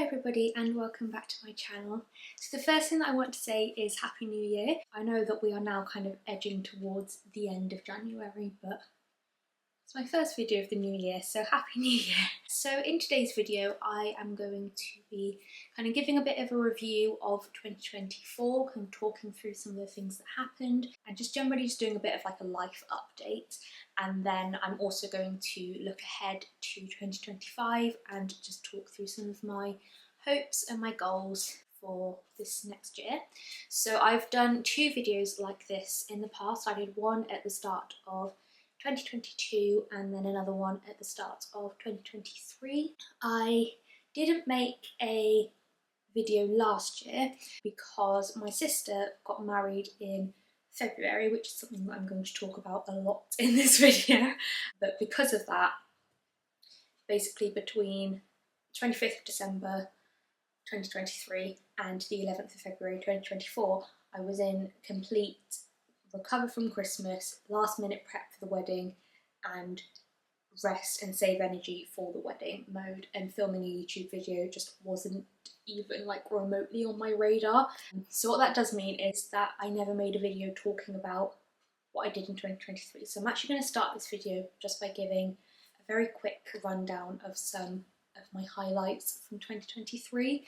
everybody and welcome back to my channel. So the first thing that I want to say is Happy New Year. I know that we are now kind of edging towards the end of January, but it's my first video of the new year, so Happy New Year. So in today's video I am going to be kind of giving a bit of a review of 2024, kind of talking through some of the things that happened and just generally just doing a bit of like a life update. And then I'm also going to look ahead to 2025 and just talk through some of my hopes and my goals for this next year. So I've done two videos like this in the past. I did one at the start of 2022 and then another one at the start of 2023. I didn't make a video last year because my sister got married in February, which is something that I'm going to talk about a lot in this video. But because of that, basically between 25th of December 2023 and the 11th of February 2024, I was in complete recover from Christmas, last minute prep for the wedding and rest and save energy for the wedding mode, and filming a YouTube video just wasn't even like remotely on my radar. So what that does mean is that I never made a video talking about what I did in 2023. So I'm actually going to start this video just by giving a very quick rundown of some of my highlights from 2023,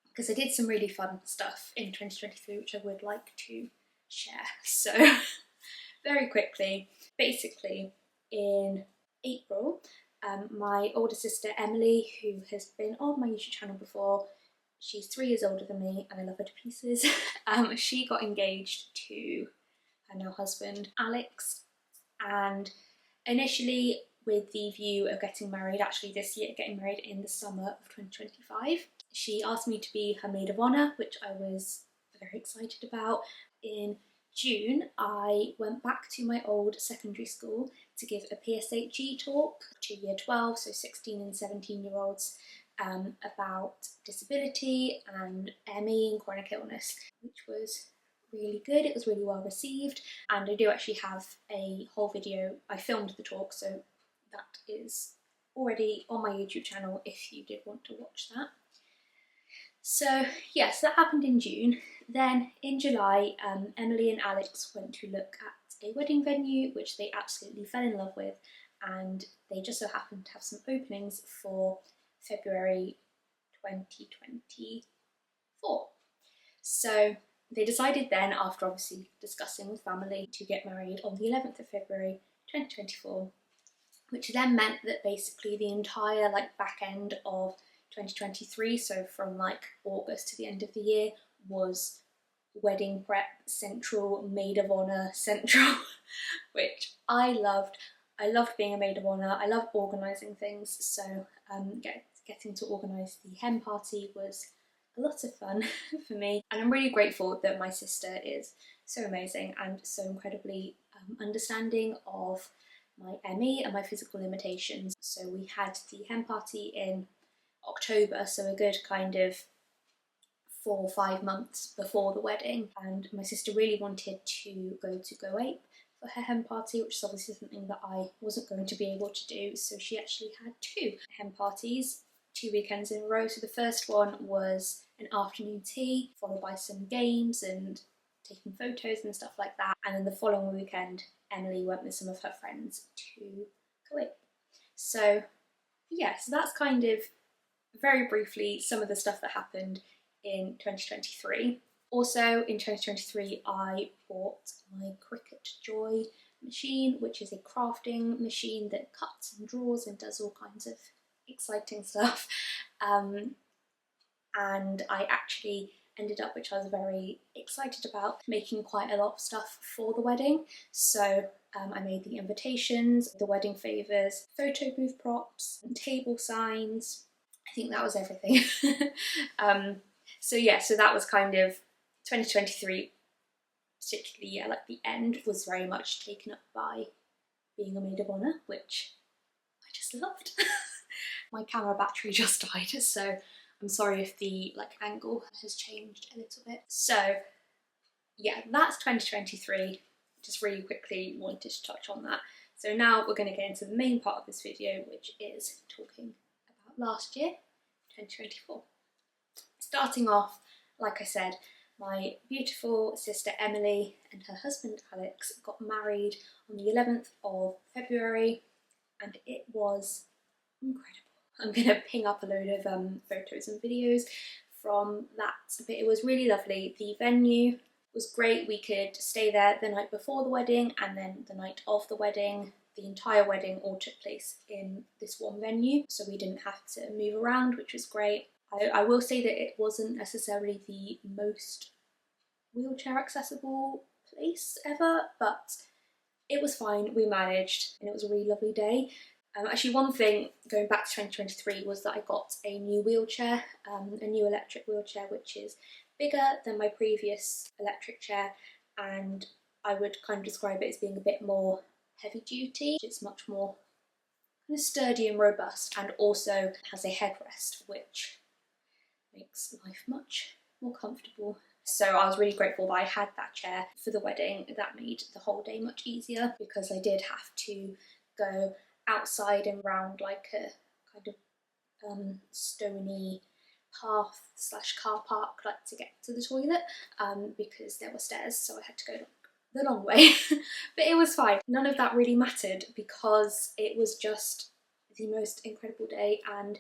because I did some really fun stuff in 2023 which I would like to share. So very quickly, basically in April, my older sister Emily, who has been on my YouTube channel before, she's 3 years older than me and I love her to pieces, she got engaged to her now husband Alex, and initially with the view of getting married actually this year, getting married in the summer of 2025. She asked me to be her maid of honour, which I was very excited about. In June, I went back to my old secondary school to give a PSHE talk to year 12, so 16 and 17-year-olds, about disability and ME and chronic illness, which was really good. It was really well received, and I do actually have a whole video. I filmed the talk, so that is already on my YouTube channel if you did want to watch that. So yes, that happened in June. Then in July, Emily and Alex went to look at a wedding venue which they absolutely fell in love with, and they just so happened to have some openings for February 2024. So they decided then, after obviously discussing with family, to get married on the 11th of February 2024, which then meant that basically the entire back end of 2023, so from August to the end of the year, was wedding prep central, maid of honour central, which I loved. I loved being a maid of honour. I love organising things, so getting to organise the hen party was a lot of fun for me, and I'm really grateful that my sister is so amazing and so incredibly understanding of my ME and my physical limitations. So we had the hen party in October, so a good kind of 4 or 5 months before the wedding, and my sister really wanted to go to Go Ape for her hen party, which is obviously something that I wasn't going to be able to do, so she actually had 2 hen parties 2 weekends in a row. So the first one was an afternoon tea followed by some games and taking photos and stuff like that, and then the following weekend Emily went with some of her friends to Go Ape. So yeah, so that's kind of very briefly some of the stuff that happened in 2023. Also in 2023 I bought my Cricut Joy machine, which is a crafting machine that cuts and draws and does all kinds of exciting stuff, and I actually ended up, which I was very excited about, making quite a lot of stuff for the wedding. So I made the invitations, the wedding favours, photo booth props, table signs. I think that was everything. So yeah, so that was kind of 2023, particularly the end was very much taken up by being a maid of honour, which I just loved. My camera battery just died, so I'm sorry if the angle has changed a little bit. So yeah, that's 2023. Just really quickly wanted to touch on that. So now we're going to get into the main part of this video, which is talking about last year, 2024. Starting off, like I said, my beautiful sister Emily and her husband Alex got married on the 11th of February, and it was incredible. I'm going to ping up a load of photos and videos from that, but it was really lovely. The venue was great. We could stay there the night before the wedding and then the night of the wedding. The entire wedding all took place in this one venue, so we didn't have to move around, which was great. I will say that it wasn't necessarily the most wheelchair accessible place ever, but it was fine. We managed, and it was a really lovely day. Actually, one thing going back to 2023 was that I got a new wheelchair, a new electric wheelchair, which is bigger than my previous electric chair, and I would kind of describe it as being a bit more heavy duty. It's much more kind of sturdy and robust, and also has a headrest, which makes life much more comfortable. So I was really grateful that I had that chair for the wedding. That made the whole day much easier, because I did have to go outside and round like a kind of stony path / car park, like, to get to the toilet, because there were stairs, so I had to go the long way. But it was fine. None of that really mattered, because it was just the most incredible day, and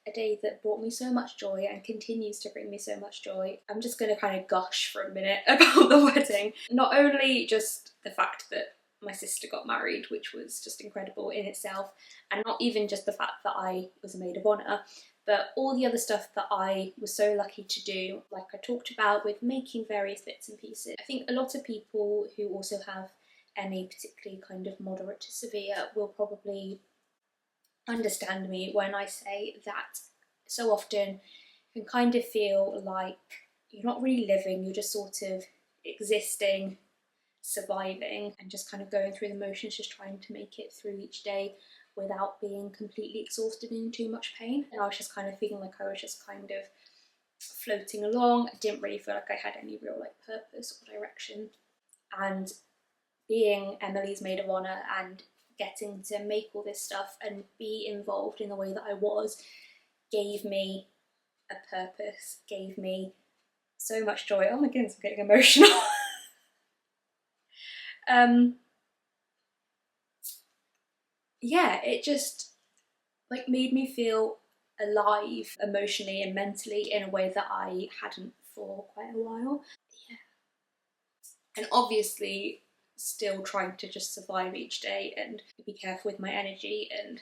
a day that brought me so much joy and continues to bring me so much joy. I'm just going to kind of gush for a minute about the wedding. Not only just the fact that my sister got married, which was just incredible in itself, and not even just the fact that I was a maid of honour, but all the other stuff that I was so lucky to do, like I talked about with making various bits and pieces. I think a lot of people who also have ME, particularly kind of moderate to severe, will probably understand me when I say that so often you can kind of feel like you're not really living, you're just sort of existing, surviving, and just kind of going through the motions, just trying to make it through each day without being completely exhausted and in too much pain. And I was just kind of feeling like I was just kind of floating along. I didn't really feel like I had any real like purpose or direction. And being Emily's maid of honour and getting to make all this stuff and be involved in the way that I was gave me a purpose, gave me so much joy. Oh my goodness, I'm getting emotional. Yeah, it just like made me feel alive emotionally and mentally in a way that I hadn't for quite a while. Yeah. And obviously still trying to just survive each day and be careful with my energy, and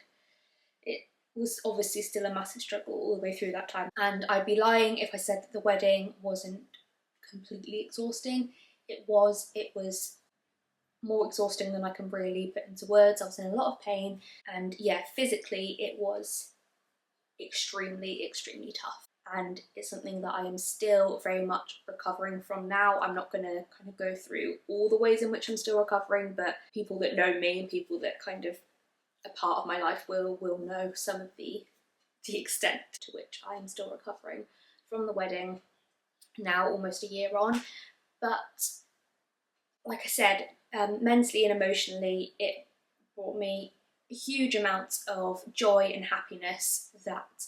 it was obviously still a massive struggle all the way through that time. And I'd be lying if I said that the wedding wasn't completely exhausting. It was more exhausting than I can really put into words. I was in a lot of pain, and yeah, physically it was extremely, extremely tough. And it's something that I am still very much recovering from now. I'm not going to kind of go through all the ways in which I'm still recovering, but people that know me and people that kind of a part of my life will know some of the extent to which I am still recovering from the wedding now, almost a year on. But like I said, mentally and emotionally, it brought me huge amounts of joy and happiness that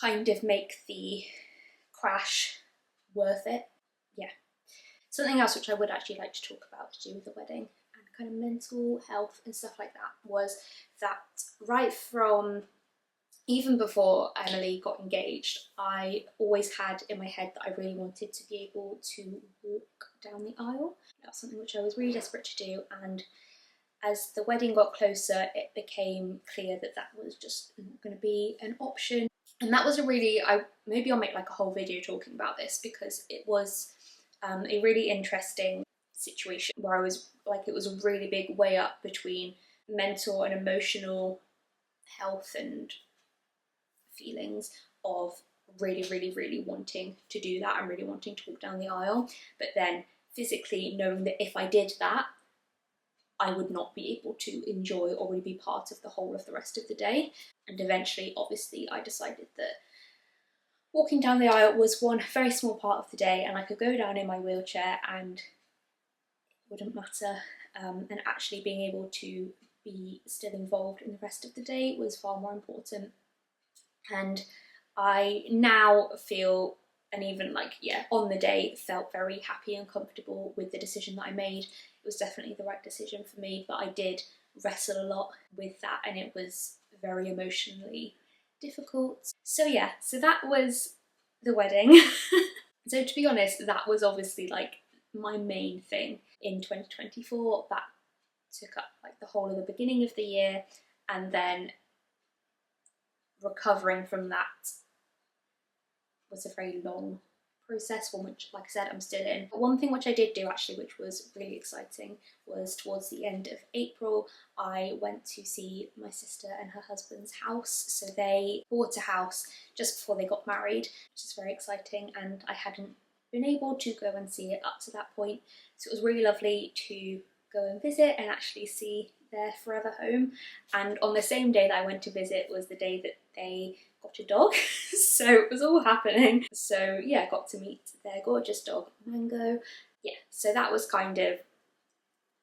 kind of make the crash worth it. Yeah. Something else which I would actually like to talk about to do with the wedding and kind of mental health and stuff like that was that right from even before Emily got engaged, I always had in my head that I really wanted to be able to walk down the aisle. That's something which I was really desperate to do, and as the wedding got closer, it became clear that that was just not going to be an option. And that was maybe I'll make like a whole video talking about this, because it was a really interesting situation where I was like, it was a really big way up between mental and emotional health and feelings of really, really, really wanting to do that and really wanting to walk down the aisle, but then physically knowing that if I did that, I would not be able to enjoy or really be part of the whole of the rest of the day. And eventually, obviously, I decided that walking down the aisle was one very small part of the day, and I could go down in my wheelchair and it wouldn't matter. And actually being able to be still involved in the rest of the day was far more important. And I now feel, and even like, yeah, on the day felt very happy and comfortable with the decision that I made. It was definitely the right decision for me, but I did wrestle a lot with that, and it was very emotionally difficult. So yeah, so that was the wedding. So to be honest, that was obviously like my main thing in 2024. That took up like the whole of the beginning of the year, and then recovering from that was a very long process, one which, like I said, I'm still in. But one thing which I did do actually, which was really exciting, was towards the end of April, I went to see my sister and her husband's house. So they bought a house just before they got married, which is very exciting, and I hadn't been able to go and see it up to that point. So it was really lovely to go and visit and actually see their forever home. And on the same day that I went to visit was the day that they got a dog. So it was all happening. So yeah, got to meet their gorgeous dog Mango. Yeah, so that was kind of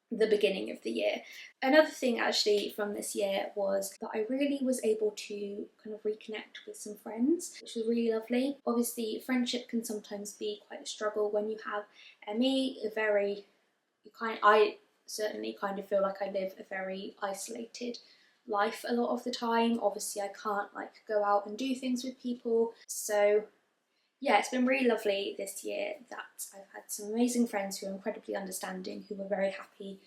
the beginning of the year. Another thing actually from this year was that I really was able to kind of reconnect with some friends, which was really lovely. Obviously friendship can sometimes be quite a struggle when you have ME, I certainly kind of feel like I live a very isolated life a lot of the time. Obviously I can't like go out and do things with people, so yeah, it's been really lovely this year that I've had some amazing friends who are incredibly understanding, who were very happy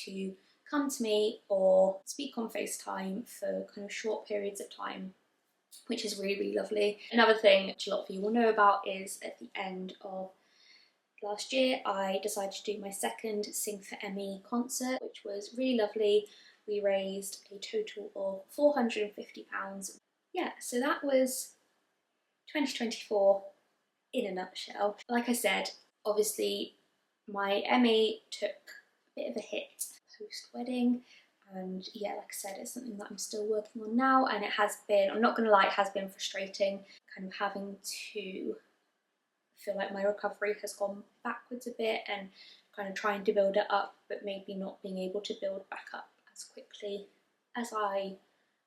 to come to me or speak on FaceTime for kind of short periods of time, which is really, really lovely. Another thing which a lot of you will know about is at the end of last year I decided to do my second Sing for Emmy concert, which was really lovely. We raised a total of £450. Yeah, so that was 2024 in a nutshell. Like I said, obviously my ME took a bit of a hit post-wedding, and yeah, like I said, it's something that I'm still working on now, and it has been, I'm not gonna lie, it has been frustrating kind of having to feel like my recovery has gone backwards a bit and kind of trying to build it up, but maybe not being able to build back up as quickly as I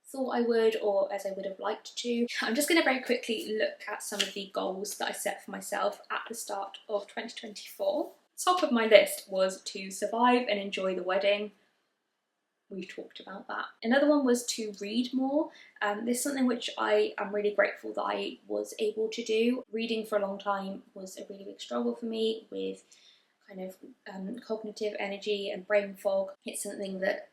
thought I would, or as I would have liked to. I'm just going to very quickly look at some of the goals that I set for myself at the start of 2024. Top of my list was to survive and enjoy the wedding. We've talked about that. Another one was to read more. This is something which I am really grateful that I was able to do. Reading for a long time was a really big struggle for me with kind of cognitive energy and brain fog. It's something that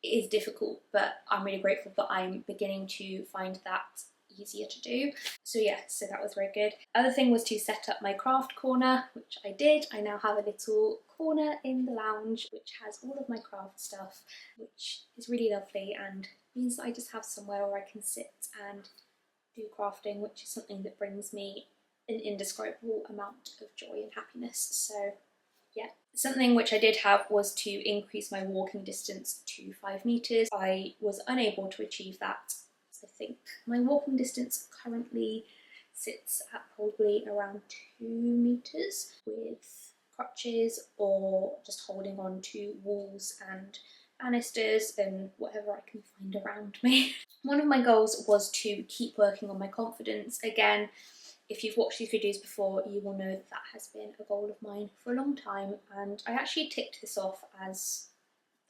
is difficult, but I'm really grateful that I'm beginning to find that easier to do. So yeah, so that was very good. Other thing was to set up my craft corner, which I did. I now have a little corner in the lounge which has all of my craft stuff, which is really lovely and means that I just have somewhere where I can sit and do crafting, which is something that brings me an indescribable amount of joy and happiness. So yeah. Something which I did have was to increase my walking distance to 5 metres. I was unable to achieve that. So I think my walking distance currently sits at probably around 2 metres with crutches or just holding on to walls and banisters and whatever I can find around me. One of my goals was to keep working on my confidence. Again, if you've watched these videos before, you will know that that has been a goal of mine for a long time, and I actually ticked this off as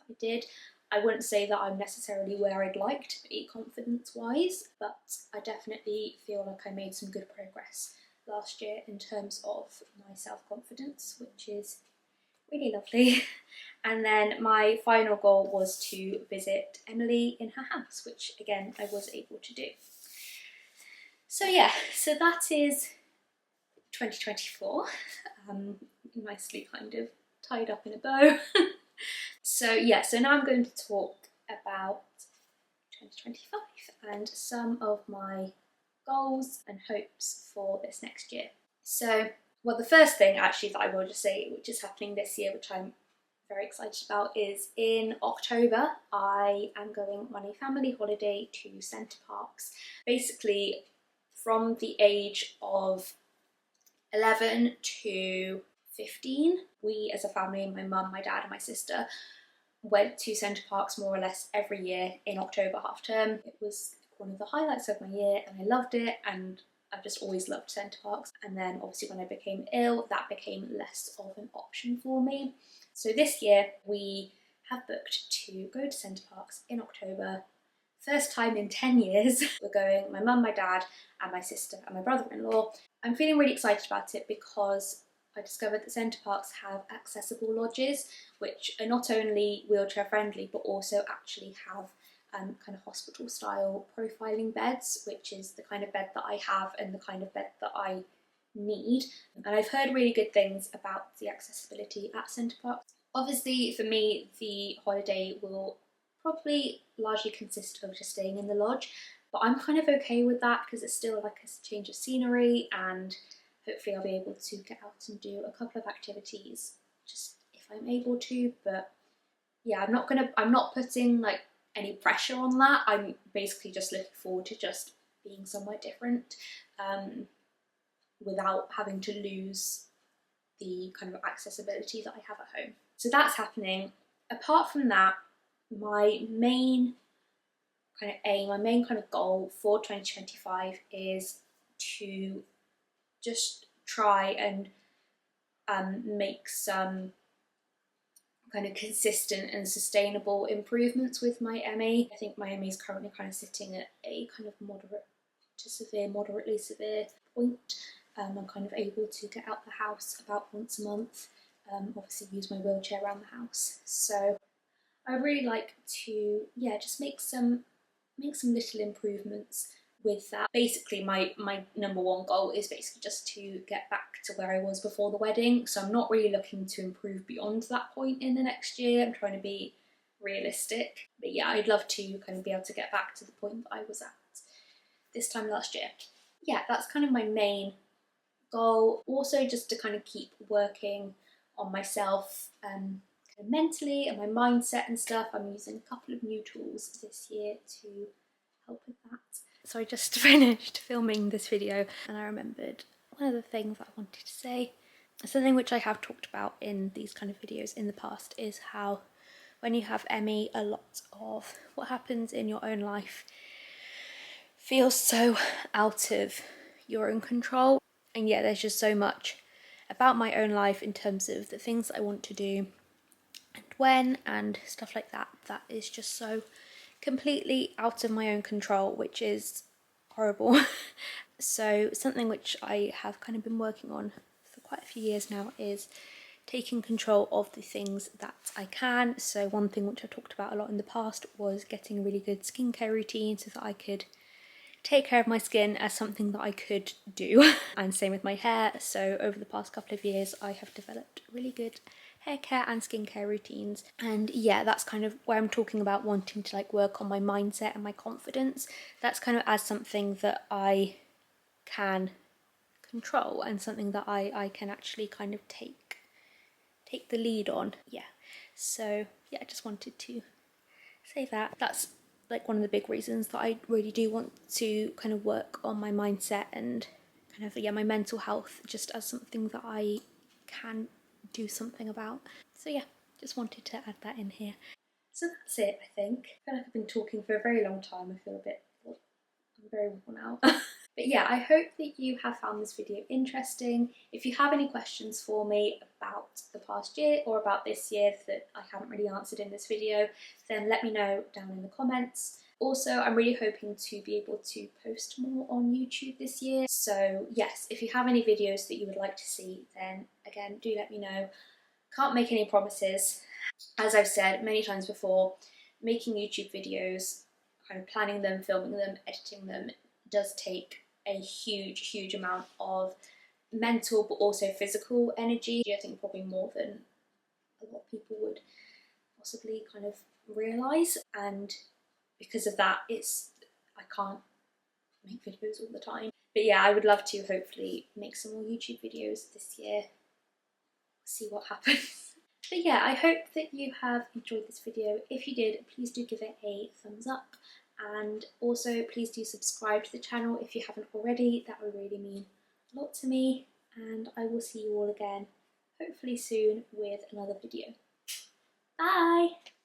I did. I wouldn't say that I'm necessarily where I'd like to be confidence-wise, but I definitely feel like I made some good progress last year in terms of my self-confidence, which is really lovely. And then my final goal was to visit Emily in her house, which again I was able to do. So yeah, so that is 2024, nicely kind of tied up in a bow. So yeah, so now I'm going to talk about 2025 and some of my goals and hopes for this next year. So, well, the first thing actually that I will just say, which is happening this year, which I'm very excited about, is in October I am going on a family holiday to Center Parcs. Basically, from the age of 11 to 15, we as a family, my mum, my dad and my sister, went to Center Parcs more or less every year in October half term. It was one of the highlights of my year and I loved it, and I've just always loved Center Parcs. And then obviously when I became ill, that became less of an option for me. So this year we have booked to go to Center Parcs in October. First time in 10 years. We're going, my mum, my dad and my sister and my brother-in-law. I'm feeling really excited about it because I discovered that Center Parcs have accessible lodges, which are not only wheelchair friendly but also actually have kind of hospital style profiling beds, which is the kind of bed that I have and the kind of bed that I need. And I've heard really good things about the accessibility at Center Parcs. Obviously for me the holiday will probably largely consist of just staying in the lodge, but I'm kind of okay with that because it's still like a change of scenery, and hopefully I'll be able to get out and do a couple of activities just if I'm able to. But yeah, I'm not putting like any pressure on that. I'm basically just looking forward to just being somewhere different without having to lose the kind of accessibility that I have at home. So that's happening. Apart from that, my main kind of aim, my main kind of goal for 2025 is to just try and make some kind of consistent and sustainable improvements with my ME. I think my ME is currently kind of sitting at a kind of moderate to severe, moderately severe point. I'm kind of able to get out the house about once a month, obviously use my wheelchair around the house. So I really like to, yeah, just make some little improvements with that. Basically my number one goal is basically just to get back to where I was before the wedding, so I'm not really looking to improve beyond that point in the next year. I'm trying to be realistic, but yeah, I'd love to kind of be able to get back to the point that I was at this time last year. Yeah, that's kind of my main goal. Also just to kind of keep working on myself kind of mentally and my mindset and stuff. I'm using a couple of new tools this year to help with that. So I just finished filming this video and I remembered one of the things that I wanted to say. Something which I have talked about in these kind of videos in the past is how when you have ME, a lot of what happens in your own life feels so out of your own control. And yeah, there's just so much about my own life in terms of the things that I want to do and when and stuff like that, that is just so completely out of my own control, which is horrible. So something which I have kind of been working on for quite a few years now is taking control of the things that I can. So one thing which I talked about a lot in the past was getting a really good skincare routine so that I could take care of my skin as something that I could do. And same with my hair. So over the past couple of years I have developed really good hair care and skincare routines, and yeah, that's kind of where I'm talking about wanting to like work on my mindset and my confidence. That's kind of as something that I can control and something that I can actually kind of take the lead on. Yeah, so yeah, I just wanted to say that. That's like one of the big reasons that I really do want to kind of work on my mindset and kind of, yeah, my mental health, just as something that I can do something about. So yeah, just wanted to add that in here. So that's it, I think. I feel like I've been talking for a very long time. I feel a bit, I'm very worn out. But yeah, I hope that you have found this video interesting. If you have any questions for me about the past year or about this year that I haven't really answered in this video, then let me know down in the comments. Also, I'm really hoping to be able to post more on YouTube this year. So yes, if you have any videos that you would like to see, then again, do let me know. Can't make any promises. As I've said many times before, making YouTube videos, kind of planning them, filming them, editing them, does take a huge amount of mental but also physical energy. I think probably more than a lot of people would possibly kind of realise, and because of that I can't make videos all the time. But yeah, I would love to hopefully make some more YouTube videos this year, see what happens. But yeah, I hope that you have enjoyed this video. If you did, please do give it a thumbs up. And also please do subscribe to the channel if you haven't already. That would really mean a lot to me. And I will see you all again hopefully soon with another video. Bye!